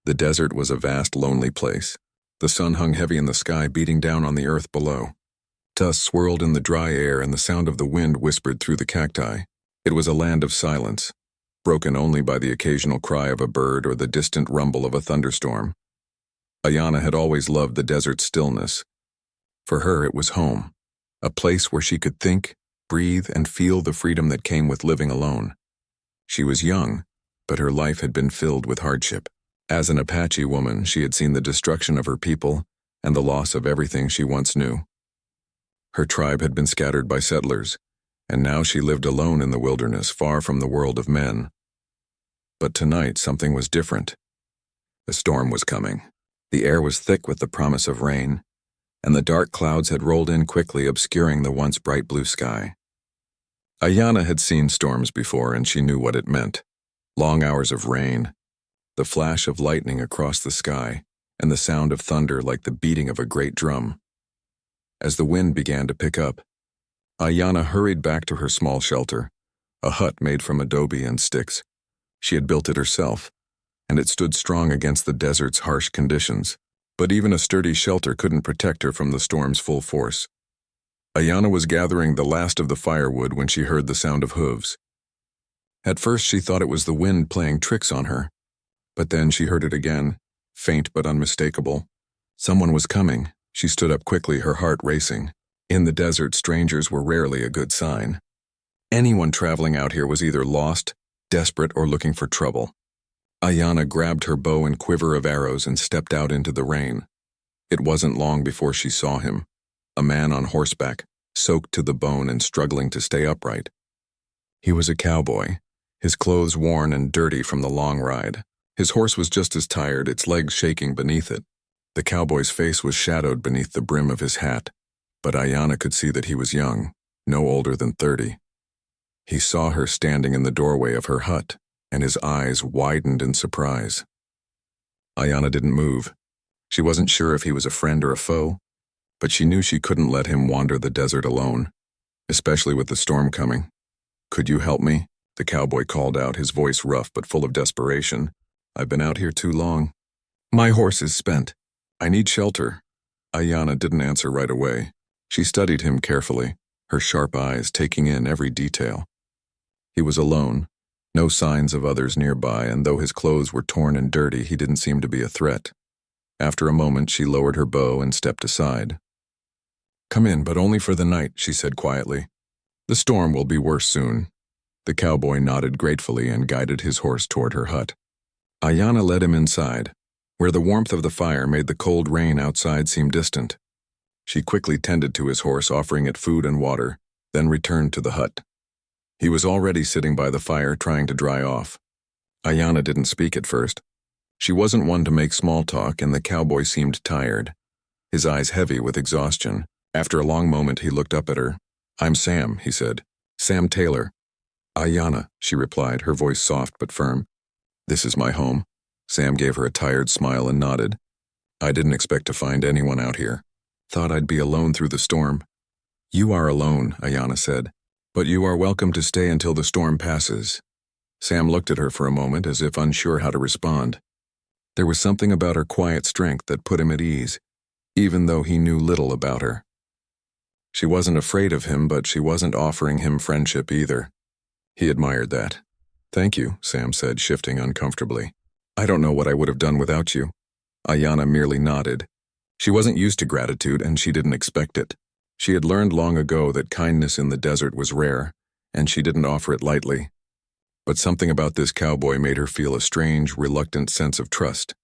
The desert was a vast, lonely place. The sun hung heavy in the sky, beating down on the earth below. Dust swirled in the dry air, and the sound of the wind whispered through the cacti. It was a land of silence, broken only by the occasional cry of a bird or the distant rumble of a thunderstorm. Ayana had always loved the desert's stillness. For her, it was home, a place where she could think, breathe, and feel the freedom that came with living alone. She was young, but her life had been filled with hardship. As an Apache woman, she had seen the destruction of her people and the loss of everything she once knew. Her tribe had been scattered by settlers, and now she lived alone in the wilderness, far from the world of men. But tonight, something was different. A storm was coming. The air was thick with the promise of rain, and the dark clouds had rolled in quickly, obscuring the once bright blue sky. Ayana had seen storms before, and she knew what it meant. Long hours of rain, the flash of lightning across the sky, and the sound of thunder like the beating of a great drum. As the wind began to pick up, Ayana hurried back to her small shelter, a hut made from adobe and sticks. She had built it herself, and it stood strong against the desert's harsh conditions. But even a sturdy shelter couldn't protect her from the storm's full force. Ayana was gathering the last of the firewood when she heard the sound of hooves. At first she thought it was the wind playing tricks on her, but then she heard it again, faint but unmistakable. Someone was coming. She stood up quickly, her heart racing. In the desert, strangers were rarely a good sign. Anyone traveling out here was either lost, desperate, or looking for trouble. Ayana grabbed her bow and quiver of arrows and stepped out into the rain. It wasn't long before she saw him, a man on horseback, soaked to the bone and struggling to stay upright. He was a cowboy, his clothes worn and dirty from the long ride. His horse was just as tired, its legs shaking beneath it. The cowboy's face was shadowed beneath the brim of his hat, but Ayana could see that he was young, no older than 30. He saw her standing in the doorway of her hut, and his eyes widened in surprise. Ayana didn't move. She wasn't sure if he was a friend or a foe, but she knew she couldn't let him wander the desert alone, especially with the storm coming. "Could you help me?" the cowboy called out, his voice rough but full of desperation. "I've been out here too long. My horse is spent. I need shelter." Ayana didn't answer right away. She studied him carefully, her sharp eyes taking in every detail. He was alone, no signs of others nearby, and though his clothes were torn and dirty, he didn't seem to be a threat. After a moment, she lowered her bow and stepped aside. "Come in, but only for the night," she said quietly. "The storm will be worse soon." The cowboy nodded gratefully and guided his horse toward her hut. Ayana led him inside, where the warmth of the fire made the cold rain outside seem distant. She quickly tended to his horse, offering it food and water, then returned to the hut. He was already sitting by the fire, trying to dry off. Ayana didn't speak at first. She wasn't one to make small talk, and the cowboy seemed tired, his eyes heavy with exhaustion. After a long moment, he looked up at her. "I'm Sam," he said. "Sam Taylor." "Ayana," she replied, her voice soft but firm. "This is my home." Sam gave her a tired smile and nodded. "I didn't expect to find anyone out here. Thought I'd be alone through the storm." "You are alone," Ayana said, "but you are welcome to stay until the storm passes." Sam looked at her for a moment as if unsure how to respond. There was something about her quiet strength that put him at ease, even though he knew little about her. She wasn't afraid of him, but she wasn't offering him friendship either. He admired that. "Thank you," Sam said, shifting uncomfortably. "I don't know what I would have done without you." Ayana merely nodded. She wasn't used to gratitude, and she didn't expect it. She had learned long ago that kindness in the desert was rare, and she didn't offer it lightly. But something about this cowboy made her feel a strange, reluctant sense of trust.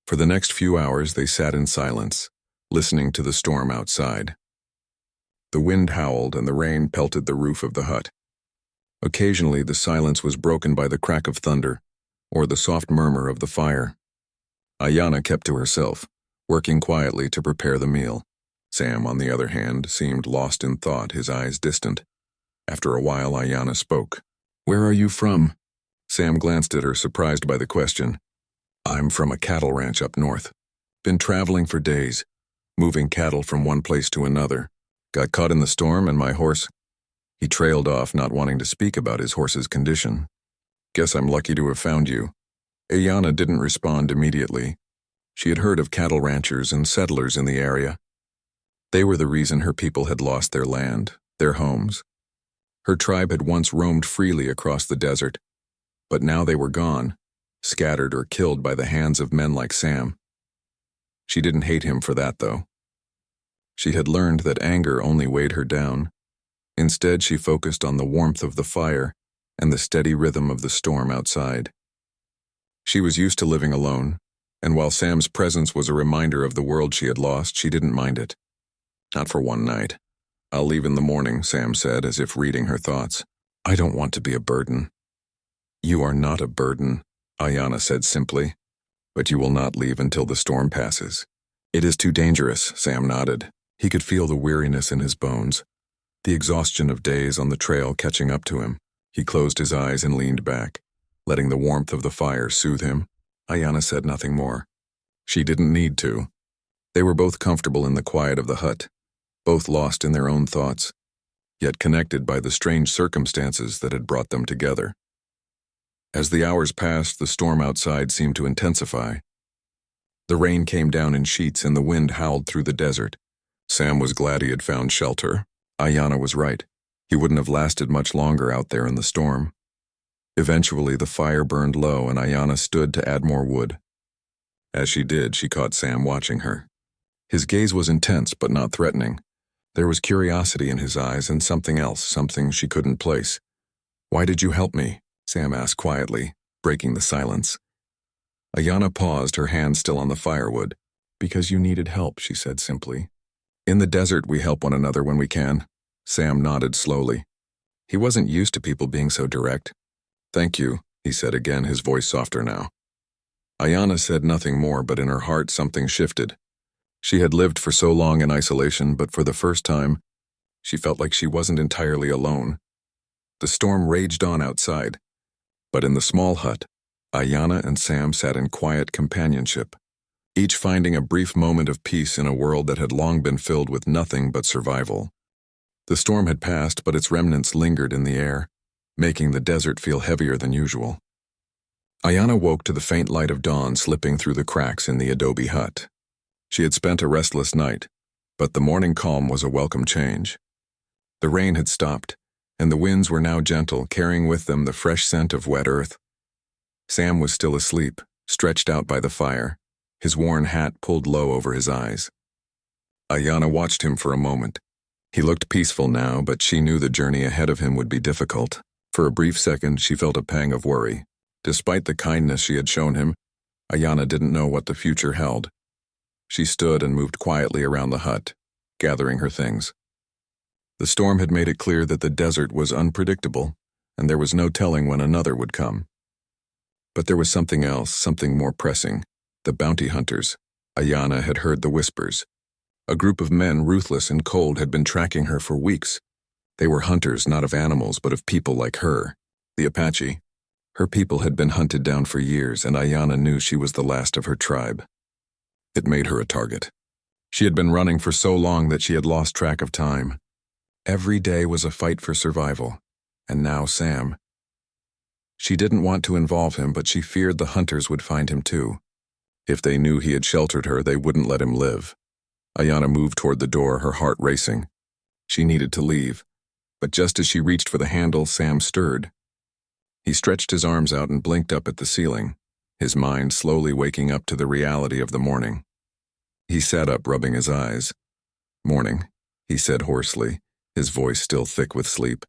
For the next few hours, they sat in silence, listening to the storm outside. The wind howled and the rain pelted the roof of the hut. Occasionally, the silence was broken by the crack of thunder or the soft murmur of the fire. Ayana kept to herself, working quietly to prepare the meal. Sam, on the other hand, seemed lost in thought, his eyes distant. After a while, Ayana spoke. "Where are you from?" Sam glanced at her, surprised by the question. "I'm from a cattle ranch up north. Been traveling for days, moving cattle from one place to another. Got caught in the storm and my horse—" He trailed off, not wanting to speak about his horse's condition. "Guess I'm lucky to have found you." Ayana didn't respond immediately. She had heard of cattle ranchers and settlers in the area. They were the reason her people had lost their land, their homes. Her tribe had once roamed freely across the desert, but now they were gone, scattered or killed by the hands of men like Sam. She didn't hate him for that, though. She had learned that anger only weighed her down. Instead, she focused on the warmth of the fire and the steady rhythm of the storm outside. She was used to living alone, and while Sam's presence was a reminder of the world she had lost, she didn't mind it. Not for one night. "I'll leave in the morning," Sam said, as if reading her thoughts. "I don't want to be a burden." "You are not a burden," Ayana said simply, "but you will not leave until the storm passes." "It is too dangerous," Sam nodded. He could feel the weariness in his bones, the exhaustion of days on the trail catching up to him. He closed his eyes and leaned back, letting the warmth of the fire soothe him. Ayana said nothing more. She didn't need to. They were both comfortable in the quiet of the hut, both lost in their own thoughts, yet connected by the strange circumstances that had brought them together. As the hours passed, the storm outside seemed to intensify. The rain came down in sheets and the wind howled through the desert. Sam was glad he had found shelter. Ayana was right. He wouldn't have lasted much longer out there in the storm. Eventually, the fire burned low and Ayana stood to add more wood. As she did, she caught Sam watching her. His gaze was intense but not threatening. There was curiosity in his eyes and something else, something she couldn't place. "Why did you help me?" Sam asked quietly, breaking the silence. Ayana paused, her hand still on the firewood. "Because you needed help," she said simply. "In the desert, we help one another when we can." Sam nodded slowly. He wasn't used to people being so direct. "Thank you," he said again, his voice softer now. Ayana said nothing more, but in her heart something shifted. She had lived for so long in isolation, but for the first time, she felt like she wasn't entirely alone. The storm raged on outside, but in the small hut, Ayana and Sam sat in quiet companionship, each finding a brief moment of peace in a world that had long been filled with nothing but survival. The storm had passed, but its remnants lingered in the air, making the desert feel heavier than usual. Ayana woke to the faint light of dawn slipping through the cracks in the adobe hut. She had spent a restless night, but the morning calm was a welcome change. The rain had stopped, and the winds were now gentle, carrying with them the fresh scent of wet earth. Sam was still asleep, stretched out by the fire, his worn hat pulled low over his eyes. Ayana watched him for a moment. He looked peaceful now, but she knew the journey ahead of him would be difficult. For a brief second, she felt a pang of worry. Despite the kindness she had shown him, Ayana didn't know what the future held. She stood and moved quietly around the hut, gathering her things. The storm had made it clear that the desert was unpredictable, and there was no telling when another would come. But there was something else, something more pressing. The bounty hunters. Ayana had heard the whispers. A group of men, ruthless and cold, had been tracking her for weeks. They were hunters, not of animals, but of people like her, the Apache. Her people had been hunted down for years, and Ayana knew she was the last of her tribe. It made her a target. She had been running for so long that she had lost track of time. Every day was a fight for survival, and now Sam. She didn't want to involve him, but she feared the hunters would find him too. If they knew he had sheltered her, they wouldn't let him live. Ayana moved toward the door, her heart racing. She needed to leave, but just as she reached for the handle, Sam stirred. He stretched his arms out and blinked up at the ceiling, his mind slowly waking up to the reality of the morning. He sat up, rubbing his eyes. "Morning," he said hoarsely, his voice still thick with sleep.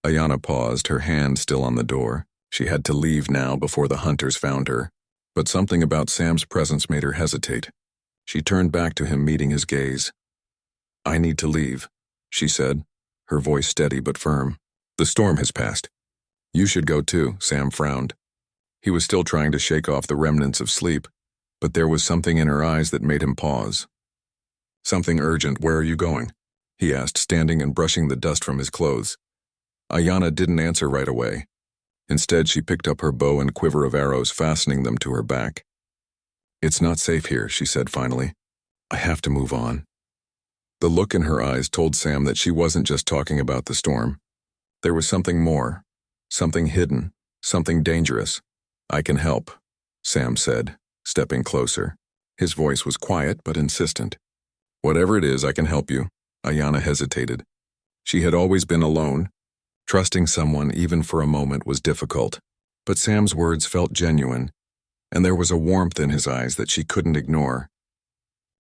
Ayana paused, her hand still on the door. She had to leave now before the hunters found her, but something about Sam's presence made her hesitate. She turned back to him, meeting his gaze. "I need to leave," she said, her voice steady but firm. "The storm has passed. You should go too," Sam frowned. He was still trying to shake off the remnants of sleep, but there was something in her eyes that made him pause. "Something urgent. Where are you going?" he asked, standing and brushing the dust from his clothes. Ayana didn't answer right away. Instead, she picked up her bow and quiver of arrows, fastening them to her back. "It's not safe here," she said finally. "I have to move on." The look in her eyes told Sam that she wasn't just talking about the storm. There was something more, something hidden, something dangerous. "I can help," Sam said, stepping closer. His voice was quiet but insistent. Whatever it is, I can help you. Ayana hesitated. She had always been alone. Trusting someone even for a moment was difficult, but Sam's words felt genuine, and there was a warmth in his eyes that she couldn't ignore.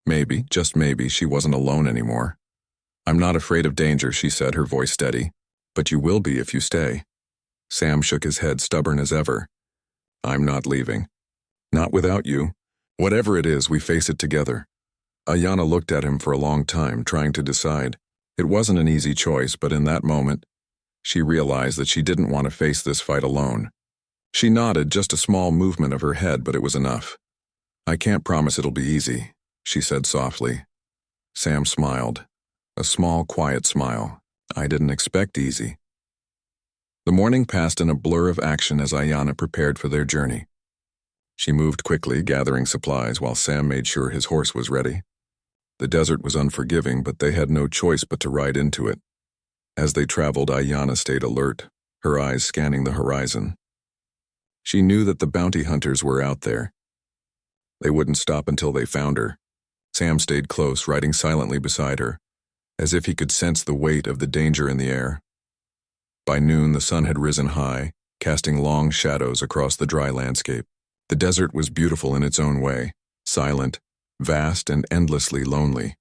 Maybe, just maybe, she wasn't alone anymore. I'm not afraid of danger, she said, her voice steady. But you will be if you stay. Sam shook his head, stubborn as ever. I'm not leaving. Not without you. Whatever it is, we face it together. Ayana looked at him for a long time, trying to decide. It wasn't an easy choice, but in that moment, she realized that she didn't want to face this fight alone. She nodded, just a small movement of her head, but it was enough. I can't promise it'll be easy, she said softly. Sam smiled. A small, quiet smile. I didn't expect easy. The morning passed in a blur of action as Ayana prepared for their journey. She moved quickly, gathering supplies, while Sam made sure his horse was ready. The desert was unforgiving, but they had no choice but to ride into it. As they traveled, Ayana stayed alert, her eyes scanning the horizon. She knew that the bounty hunters were out there. They wouldn't stop until they found her. Sam stayed close, riding silently beside her, as if he could sense the weight of the danger in the air. By noon, the sun had risen high, casting long shadows across the dry landscape. The desert was beautiful in its own way, silent, vast, and endlessly lonely.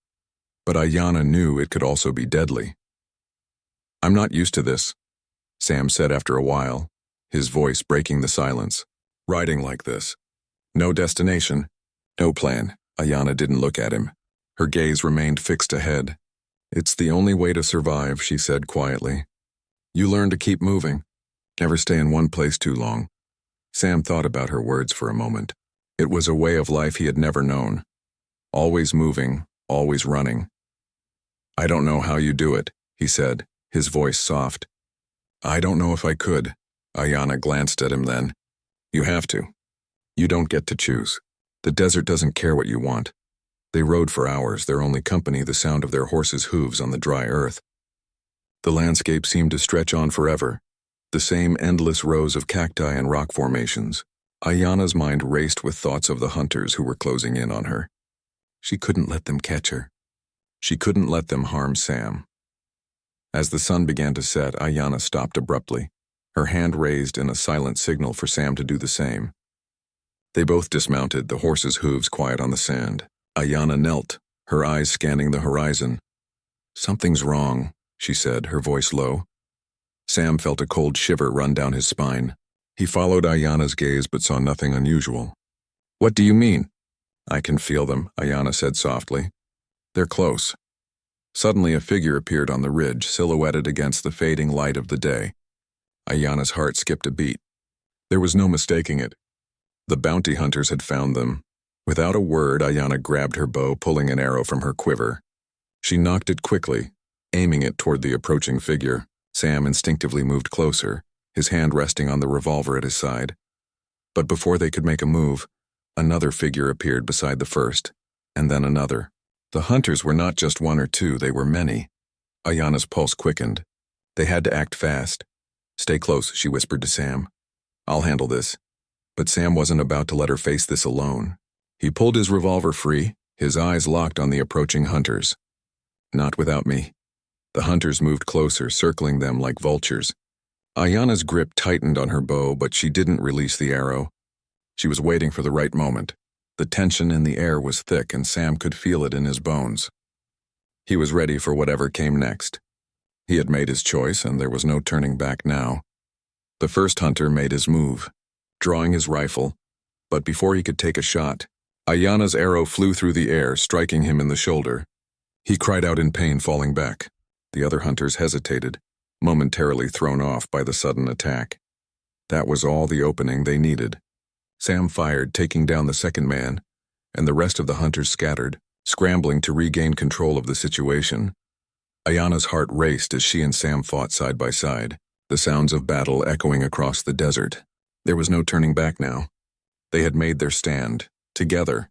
But Ayana knew it could also be deadly. I'm not used to this, Sam said after a while, his voice breaking the silence. Riding like this. No destination, no plan. Ayana didn't look at him. Her gaze remained fixed ahead. It's the only way to survive, she said quietly. You learn to keep moving. Never stay in one place too long. Sam thought about her words for a moment. It was a way of life he had never known. Always moving, always running. I don't know how you do it, he said, his voice soft. I don't know if I could. Ayana glanced at him then. You have to. You don't get to choose. The desert doesn't care what you want. They rode for hours, their only company the sound of their horses' hooves on the dry earth. The landscape seemed to stretch on forever, the same endless rows of cacti and rock formations. Ayana's mind raced with thoughts of the hunters who were closing in on her. She couldn't let them catch her. She couldn't let them harm Sam. As the sun began to set, Ayana stopped abruptly, her hand raised in a silent signal for Sam to do the same. They both dismounted, the horses' hooves quiet on the sand. Ayana knelt, her eyes scanning the horizon. Something's wrong, she said, her voice low. Sam felt a cold shiver run down his spine. He followed Ayana's gaze but saw nothing unusual. What do you mean? I can feel them, Ayana said softly. They're close. Suddenly a figure appeared on the ridge, silhouetted against the fading light of the day. Ayana's heart skipped a beat. There was no mistaking it. The bounty hunters had found them. Without a word, Ayana grabbed her bow, pulling an arrow from her quiver. She nocked it quickly, aiming it toward the approaching figure. Sam instinctively moved closer, his hand resting on the revolver at his side. But before they could make a move, another figure appeared beside the first, and then another. The hunters were not just one or two, they were many. Ayana's pulse quickened. They had to act fast. Stay close, she whispered to Sam. I'll handle this. But Sam wasn't about to let her face this alone. He pulled his revolver free, his eyes locked on the approaching hunters. Not without me. The hunters moved closer, circling them like vultures. Ayana's grip tightened on her bow, but she didn't release the arrow. She was waiting for the right moment. The tension in the air was thick, and Sam could feel it in his bones. He was ready for whatever came next. He had made his choice, and there was no turning back now. The first hunter made his move, drawing his rifle, but before he could take a shot, Ayana's arrow flew through the air, striking him in the shoulder. He cried out in pain, falling back. The other hunters hesitated, momentarily thrown off by the sudden attack. That was all the opening they needed. Sam fired, taking down the second man, and the rest of the hunters scattered, scrambling to regain control of the situation. Ayana's heart raced as she and Sam fought side by side, the sounds of battle echoing across the desert. There was no turning back now. They had made their stand, together,